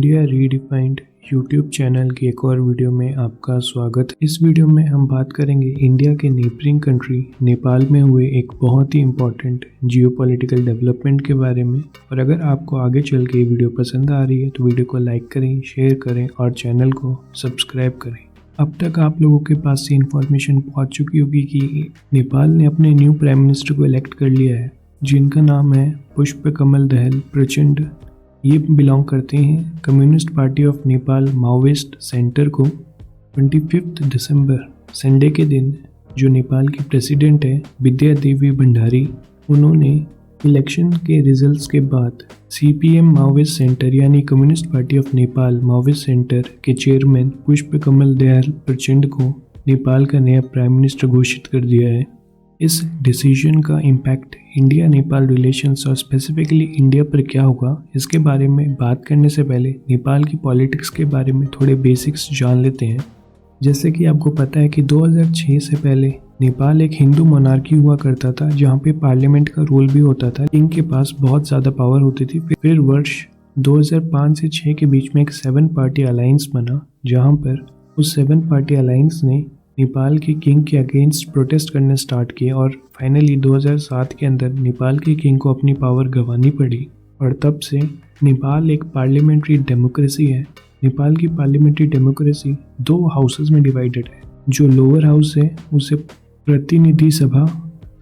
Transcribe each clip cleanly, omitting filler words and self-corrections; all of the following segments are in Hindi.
इंडिया रीडिफाइंड यूट्यूब चैनल की एक और वीडियो में आपका स्वागत। इस वीडियो में हम बात करेंगे इंडिया के नेबरिंग कंट्री नेपाल में हुए एक बहुत ही इम्पोर्टेंट जियोपॉलिटिकल डेवलपमेंट के बारे में। और अगर आपको आगे चल के ये वीडियो पसंद आ रही है तो वीडियो को लाइक करें, शेयर करें और चैनल को सब्सक्राइब करें। अब तक आप लोगों के पास से इन्फॉर्मेशन पहुँच चुकी होगी कि नेपाल ने अपने न्यू प्राइम मिनिस्टर को इलेक्ट कर लिया है, जिनका नाम है पुष्पकमल दहल प्रचंड। ये बिलोंग करते हैं communist party of Nepal Maoist centre को। 25 दिसंबर संडे के दिन जो नेपाल की प्रेसिडेंट है विद्या देवी भंडारी, उन्होंने इलेक्शन के रिजल्ट्स के बाद CPM माओइस्ट सेंटर यानी communist party of Nepal Maoist centre के चेयरमैन पुष्पकमल दहल प्रचंड को नेपाल का नया प्राइम मिनिस्टर घोषित कर दिया है। इस डिसीजन का इम्पैक्ट इंडिया नेपाल रिलेशंस और स्पेसिफिकली इंडिया पर क्या होगा, इसके बारे में बात करने से पहले नेपाल की पॉलिटिक्स के बारे में थोड़े बेसिक्स जान लेते हैं। जैसे कि आपको पता है कि 2006 से पहले नेपाल एक हिंदू मोनार्की हुआ करता था, जहाँ पे पार्लियामेंट का रोल भी होता था। किंग के पास बहुत ज़्यादा पावर होती थी। फिर वर्ष 2005 से 6 के बीच में एक 7 पार्टी अलायंस बना, जहाँ पर उस 7 पार्टी अलायंस ने नेपाल के किंग के अगेंस्ट प्रोटेस्ट करने स्टार्ट किए और फाइनली 2007 के अंदर नेपाल के किंग को अपनी पावर गंवानी पड़ी। और तब से नेपाल एक पार्लियामेंट्री डेमोक्रेसी है। नेपाल की पार्लियामेंट्री डेमोक्रेसी 2 हाउसेस में डिवाइडेड है। जो लोअर हाउस है उसे प्रतिनिधि सभा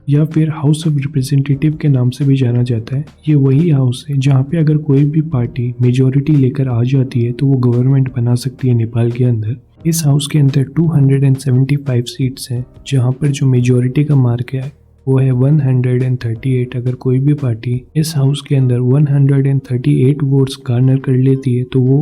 या फिर हाउस ऑफ रिप्रेजेंटेटिव के नाम से भी जाना जाता है। ये वही हाउस है जहाँ पे अगर कोई भी पार्टी मेजॉरिटी लेकर आ जाती है तो वो गवर्नमेंट बना सकती है नेपाल के अंदर। इस हाउस के अंदर 275 सीट्स हैं, जहाँ पर जो मेजॉरिटी का मार्क है वो है 138। अगर कोई भी पार्टी इस हाउस के अंदर 138 वोट्स गार्नर कर लेती है तो वो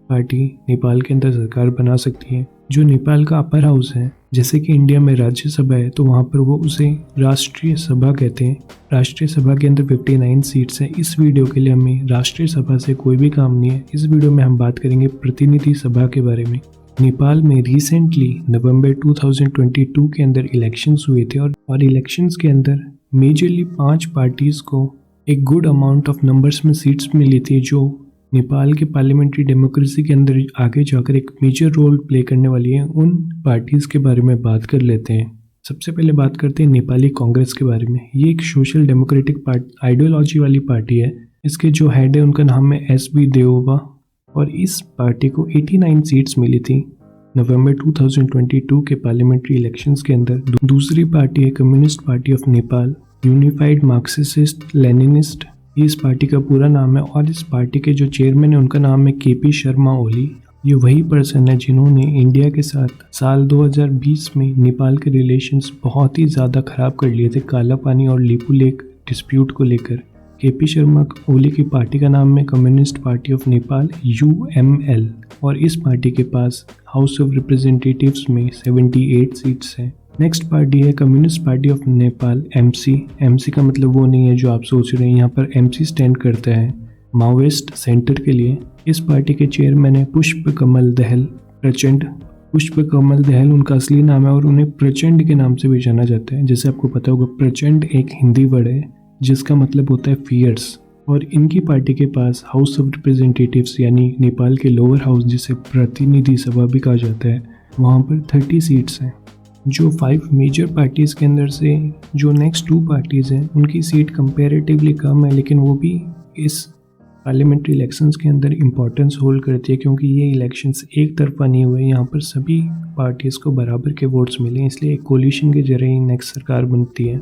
पार्टी नेपाल के अंदर सरकार बना सकती है। जो नेपाल का अपर हाउस है, जैसे कि इंडिया में राज्यसभा है तो वहाँ पर वो उसे राष्ट्रीय सभा कहते हैं। राष्ट्रीय सभा के अंदर 59 सीट्स हैं। इस वीडियो के लिए हमें राष्ट्रीय सभा से कोई भी काम नहीं है। इस वीडियो में हम बात करेंगे प्रतिनिधि सभा के बारे में। नेपाल में रिसेंटली नवंबर 2022 के अंदर इलेक्शंस हुए थे और इलेक्शंस के अंदर मेजरली 5 पार्टीज़ को एक गुड अमाउंट ऑफ नंबर्स में सीट्स मिली थी, जो नेपाल के पार्लियामेंट्री डेमोक्रेसी के अंदर आगे जाकर एक मेजर रोल प्ले करने वाली है। उन पार्टीज़ के बारे में बात कर लेते हैं। सबसे पहले बात करते हैं नेपाली कांग्रेस के बारे में। ये एक सोशल डेमोक्रेटिक आइडियोलॉजी वाली पार्टी है। इसके जो हेड है उनका नाम है SB देओबा और इस पार्टी को 89 सीट्स मिली थी नवंबर 2022 के पार्लियामेंट्री इलेक्शंस के अंदर। दूसरी पार्टी है communist party of Nepal unified Marxist Leninist. इस पार्टी का पूरा नाम है और इस पार्टी के जो चेयरमैन है उनका नाम है KP शर्मा ओली। ये वही पर्सन है जिन्होंने इंडिया के साथ साल 2020 में नेपाल के रिलेशंस बहुत ही ज़्यादा ख़राब कर लिए थे काला पानी और लिपू लेक डिस्प्यूट को लेकर। KP शर्मा ओली की पार्टी का नाम है communist party of Nepal UML और इस पार्टी के पास हाउस ऑफ रिप्रेजेंटेटिव्स में 78 सीट्स हैं। नेक्स्ट पार्टी है communist party of Nepal MC का मतलब वो नहीं है जो आप सोच रहे हैं। यहाँ पर MC स्टैंड करता है माओइस्ट सेंटर के लिए। इस पार्टी के चेयरमैन है पुष्पकमल दहल प्रचंड। पुष्पकमल दहल उनका असली नाम है और उन्हें प्रचंड के नाम से भी जाना जाता है। जैसे आपको पता होगा प्रचंड एक हिंदी वर्ड है जिसका मतलब होता है फियर्स। और इनकी पार्टी के पास हाउस ऑफ रिप्रेजेंटेटिव्स यानी नेपाल के लोअर हाउस जिसे प्रतिनिधि सभा भी कहा जाता है, वहाँ पर 30 सीट्स हैं। जो 5 मेजर पार्टीज़ के अंदर से जो नेक्स्ट 2 पार्टीज़ हैं उनकी सीट कंपैरेटिवली कम है, लेकिन वो भी इस पार्लियामेंट्री इलेक्शंस के अंदर इम्पोर्टेंस होल्ड करती है क्योंकि ये इलेक्शंस एक तरफा नहीं हुए। यहाँ पर सभी पार्टीज़ को बराबर के वोट्स मिले, इसलिए एक कोलिशन के जरिए ही नेक्स्ट सरकार बनती है।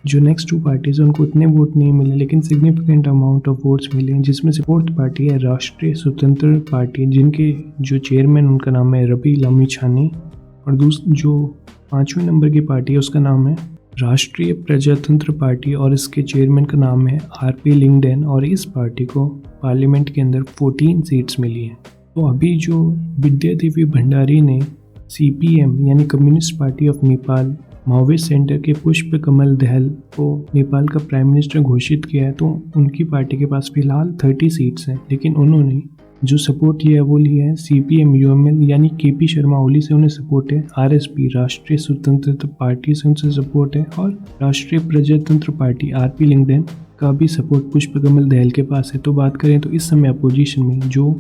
जो नेक्स्ट 2 पार्टीज़ हैं उनको उतने वोट नहीं मिले, लेकिन सिग्निफिकेंट अमाउंट ऑफ वोट्स मिले हैं, जिसमें से 4th पार्टी है राष्ट्रीय स्वतंत्र पार्टी, जिनके जो चेयरमैन उनका नाम है रवि लामिछाने। और जो 5वें नंबर की पार्टी है उसका नाम है राष्ट्रीय प्रजातंत्र पार्टी और इसके चेयरमैन का नाम है RP लिंगडेन और इस पार्टी को पार्लियामेंट के अंदर 14 सीट्स मिली हैं। तो अभी जो विद्या देवी भंडारी ने CPM यानी communist party of Nepal Maoist centre के पुष्पकमल दहल को नेपाल का प्राइम मिनिस्टर घोषित किया है, तो उनकी पार्टी के पास फिलहाल 30 सीट्स हैं, लेकिन उन्होंने जो सपोर्ट लिया है वो लिया है CPM UML यानी KP शर्मा ओली से उन्हें सपोर्ट है, RSP राष्ट्रीय स्वतंत्रता पार्टी से उनसे सपोर्ट है और राष्ट्रीय प्रजातंत्र पार्टी RP लिंगडेन का भी सपोर्ट पुष्पकमल दहल के पास है। तो बात करें तो इस समय अपोजिशन में जो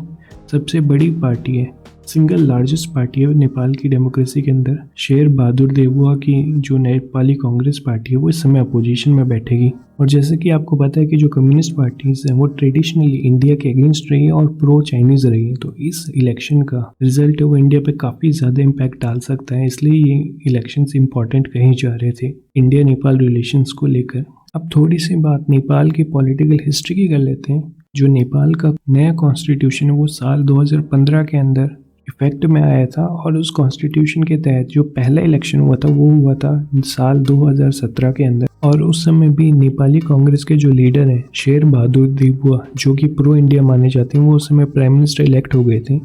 सबसे बड़ी पार्टी है, सिंगल लार्जेस्ट पार्टी है नेपाल की डेमोक्रेसी के अंदर। शेर बहादुर देवुआ की जो नेपाली कांग्रेस पार्टी है वो इस समय अपोजिशन में बैठेगी। और जैसे कि आपको पता है कि जो कम्युनिस्ट पार्टीज हैं वो ट्रेडिशनली इंडिया के अगेंस्ट रही है और प्रो चाइनीज रही है, तो इस इलेक्शन का रिजल्ट है वो इंडिया पे काफ़ी ज़्यादा इम्पैक्ट डाल सकता है। इसलिए ये इलेक्शंस इंपॉर्टेंट कहे जा रहे थे इंडिया नेपाल रिलेशंस को लेकर। अब थोड़ी सी बात नेपाल की पॉलिटिकल हिस्ट्री की कर लेते हैं। जो नेपाल का नया कॉन्स्टिट्यूशन है वो साल 2015 के अंदर इफेक्ट में आया था, और उस कॉन्स्टिट्यूशन के तहत जो पहला इलेक्शन हुआ था वो हुआ था साल 2017 के अंदर। और उस समय भी नेपाली कांग्रेस के जो लीडर हैं शेर बहादुर देवुआ, जो कि प्रो इंडिया माने जाते हैं, वो उस समय प्राइम मिनिस्टर इलेक्ट हो गए थे।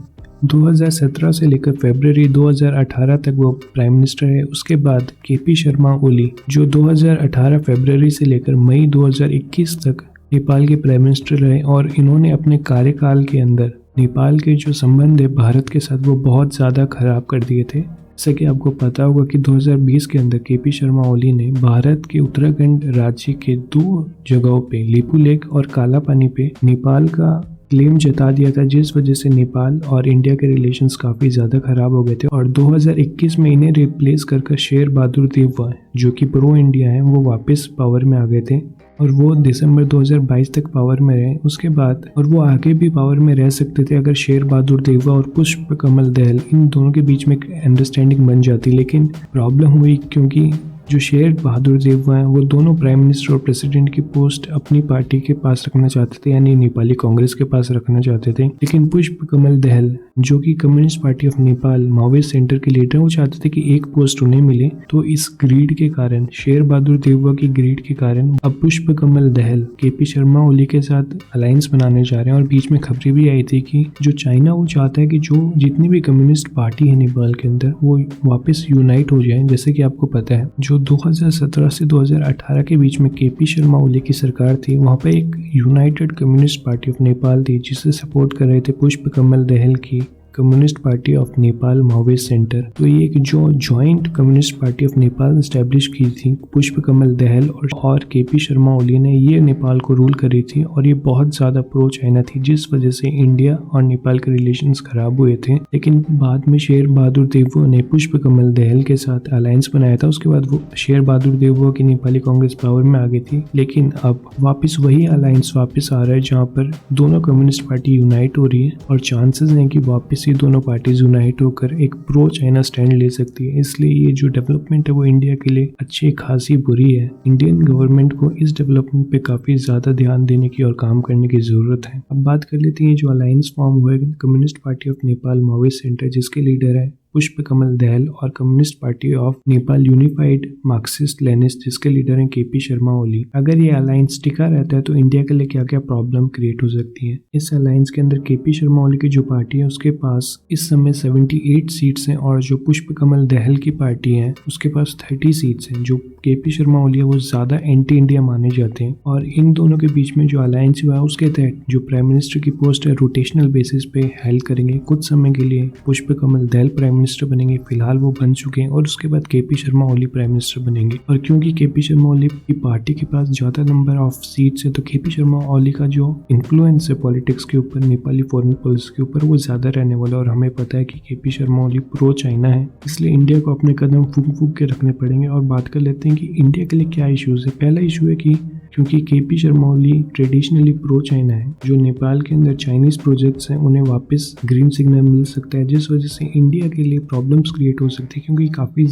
2017 से लेकर फरवरी 2018 तक वो प्राइम मिनिस्टर है। उसके बाद केपी शर्मा ओली जो 2018 फरवरी से लेकर मई 2021 तक नेपाल के प्राइम मिनिस्टर रहे, और इन्होंने अपने कार्यकाल के अंदर नेपाल के जो संबंध है भारत के साथ वो बहुत ज़्यादा खराब कर दिए थे। जैसे कि आपको पता होगा कि 2020 के अंदर केपी शर्मा ओली ने भारत के उत्तराखंड राज्य के 2 जगहों पे लीपू लेक और काला पानी पे नेपाल का क्लेम जता दिया था, जिस वजह से नेपाल और इंडिया के रिलेशंस काफ़ी ज़्यादा खराब हो गए थे। और 2021 में इन्हें रिप्लेस कर शेर बहादुर देवुआ जो कि प्रो इंडिया हैं वो वापस पावर में आ गए थे, और वो दिसंबर 2022 तक पावर में रहे। उसके बाद और वो आगे भी पावर में रह सकते थे अगर शेर बहादुर देवुआ और पुष्प कमल दहल इन दोनों के बीच में एक अंडरस्टैंडिंग बन जाती। लेकिन प्रॉब्लम हुई क्योंकि जो शेर बहादुर देवुआ हैं वो दोनों प्राइम मिनिस्टर और प्रेसिडेंट की पोस्ट अपनी पार्टी के पास रखना चाहते थे, यानी नेपाली कांग्रेस के पास रखना चाहते थे। लेकिन पुष्प कमल दहल जो कि कम्युनिस्ट पार्टी ऑफ नेपाल माओवादी सेंटर के लीडर हैं, वो चाहते थे कि एक पोस्ट उन्हें मिले। तो इस ग्रीड के कारण, शेर बहादुर देवुआ की ग्रीड के कारण, अब पुष्प कमल दहल केपी शर्मा ओली के साथ अलायंस बनाने जा रहे हैं। और बीच में खबरें भी आई थी कि जो चाइना वो चाहता है कि जो जितनी भी कम्युनिस्ट पार्टी है नेपाल के अंदर वो वापस यूनाइट हो जाए। जैसे कि आपको पता है जो 2017 से 2018 के बीच में केपी शर्मा ओली की सरकार थी, वहाँ पे एक United communist party of Nepal थी जिसे सपोर्ट कर रहे थे पुष्प कमल दहल की कम्युनिस्ट पार्टी ऑफ नेपाल माओवादी सेंटर। तो ये एक जो joint communist party of Nepal establish की थी पुष्प कमल दहल और केपी शर्मा ओली ने, ये नेपाल को रूल करी थी, और ये बहुत ज़्यादा प्रो चाइना थी, जिस वजह से इंडिया और नेपाल के रिलेशंस खराब हुए थे। लेकिन बाद में शेर बहादुर देवुआ ने पुष्प कमल दहल के साथ अलायंस बनाया था। उसके बाद वो शेर बहादुर देवुआ की नेपाली कांग्रेस पावर में आ गई थी। लेकिन अब वापस वही अलायंस वापस आ रहा है जहाँ पर दोनों कम्युनिस्ट पार्टी यूनाइट हो रही है, और चांसेस हैं कि वापस ये दोनों पार्टीज यूनाइट होकर एक प्रो चाइना स्टैंड ले सकती है। इसलिए ये जो डेवलपमेंट है वो इंडिया के लिए अच्छी खासी बुरी है। इंडियन गवर्नमेंट को इस डेवलपमेंट पे काफ़ी ज़्यादा ध्यान देने की और काम करने की ज़रूरत है। अब बात कर लेते हैं जो अलायंस फॉर्म हुआ है कम्युनिस्ट पार्टी ऑफ नेपाल माओवादी सेंटर, जिसके लीडर है पुष्प कमल दहल, और communist party of Nepal unified Marxist Leninist जिसके लीडर हैं केपी शर्मा ओली। अगर ये अलायंस टिका रहता है तो इंडिया के लिए क्या क्या प्रॉब्लम क्रिएट हो सकती है। इस अलायंस के अंदर केपी शर्मा ओली की जो पार्टी है उसके पास इस समय 78 सीट्स हैं, और जो पुष्प कमल दहल की पार्टी है उसके पास 30 सीट्स हैं। जो केपी शर्मा ओली है वो ज़्यादा एंटी इंडिया माने जाते हैं, और इन दोनों के बीच में जो अलायंस हुआ है उसके तहत जो प्राइम मिनिस्टर की पोस्ट है रोटेशनल बेसिस पे हेल्ड करेंगे। कुछ समय के लिए पुष्प कमल दहल प्राइम मिनिस्टर बनेंगे, फिलहाल वो बन चुके हैं, और उसके बाद KP Sharma Oli prime minister बनेंगे। और क्योंकि केपी शर्मा ओली की पार्टी के पास ज़्यादा नंबर ऑफ सीट्स है, तो केपी शर्मा ओली का जो इन्फ्लुएंस है पॉलिटिक्स के ऊपर, नेपाली फॉरेन पॉलिसी के ऊपर, वो ज़्यादा रहने वाला है। और हमें पता है कि KP Sharma Oli pro China है, इसलिए इंडिया को अपने कदम फूक फूक के रखने पड़ेंगे। और बात कर लेते हैं कि इंडिया के लिए क्या इश्यूज़ है। पहला इशू है कि क्योंकि KP Sharma Oli traditionally pro China है, जो नेपाल के अंदर चाइनीज प्रोजेक्ट्स हैं उन्हें वापस ग्रीन सिग्नल मिल सकता है, जिस वजह से इंडिया के लिए प्रॉब्लम्स क्रिएट हो सकती है। क्योंकि काफ़ी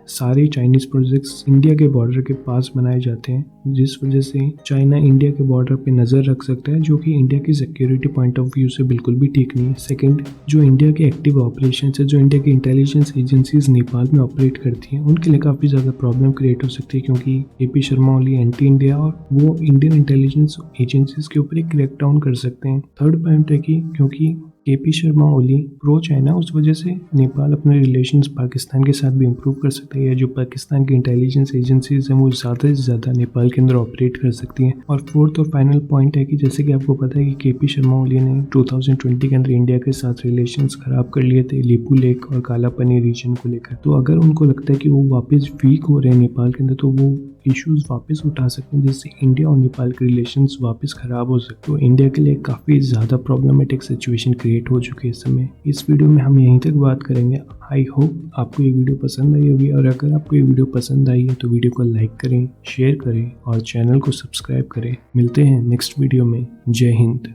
सारे चाइनीज प्रोजेक्ट्स इंडिया के बॉर्डर के पास बनाए जाते हैं, जिस वजह से चाइना इंडिया के बॉर्डर पे नज़र रख सकता है, जो कि इंडिया की सिक्योरिटी पॉइंट ऑफ व्यू से बिल्कुल भी ठीक नहीं है। सेकंड, जो इंडिया के एक्टिव ऑपरेशन है, जो इंडिया की इंटेलिजेंस एजेंसीज नेपाल में ऑपरेट करती हैं, उनके लिए काफ़ी ज़्यादा प्रॉब्लम क्रिएट हो सकती है, क्योंकि KP Sharma Oli anti India और वो इंडियन इंटेलिजेंस एजेंसीज के ऊपर एक क्रैकडाउन कर सकते हैं। थर्ड पॉइंट है कि क्योंकि KP Sharma Oli pro China, उस वजह से नेपाल अपने रिलेशंस पाकिस्तान के साथ भी इम्प्रूव कर सकता है, या जो पाकिस्तान की इंटेलिजेंस एजेंसीज हैं वो ज़्यादा से ज़्यादा नेपाल के अंदर ऑपरेट कर सकती हैं। और फोर्थ और फाइनल पॉइंट है कि जैसे कि आपको पता है कि केपी शर्मा ओली ने 2020 के अंदर इंडिया के साथ रिलेशंस खराब कर लिए थे लीपू लेक और काला पानी रीजन को लेकर। तो अगर उनको लगता है कि वो वापस वीक हो रहे हैं नेपाल के अंदर, तो वो इश्यूज वापस उठा सकते हैं, जिससे इंडिया और नेपाल के रिलेशंस वापस खराब हो सकते हैं। तो इंडिया के लिए काफ़ी ज़्यादा प्रॉब्लमेटिक सिचुएशन क्रिएट हो चुके हैं इस समय। इस वीडियो में हम यहीं तक बात करेंगे। आई होप आपको ये वीडियो पसंद आई होगी, और अगर आपको ये वीडियो पसंद आई है तो वीडियो को लाइक करें, शेयर करें और चैनल को सब्सक्राइब करें। मिलते हैं नेक्स्ट वीडियो में। जय हिंद।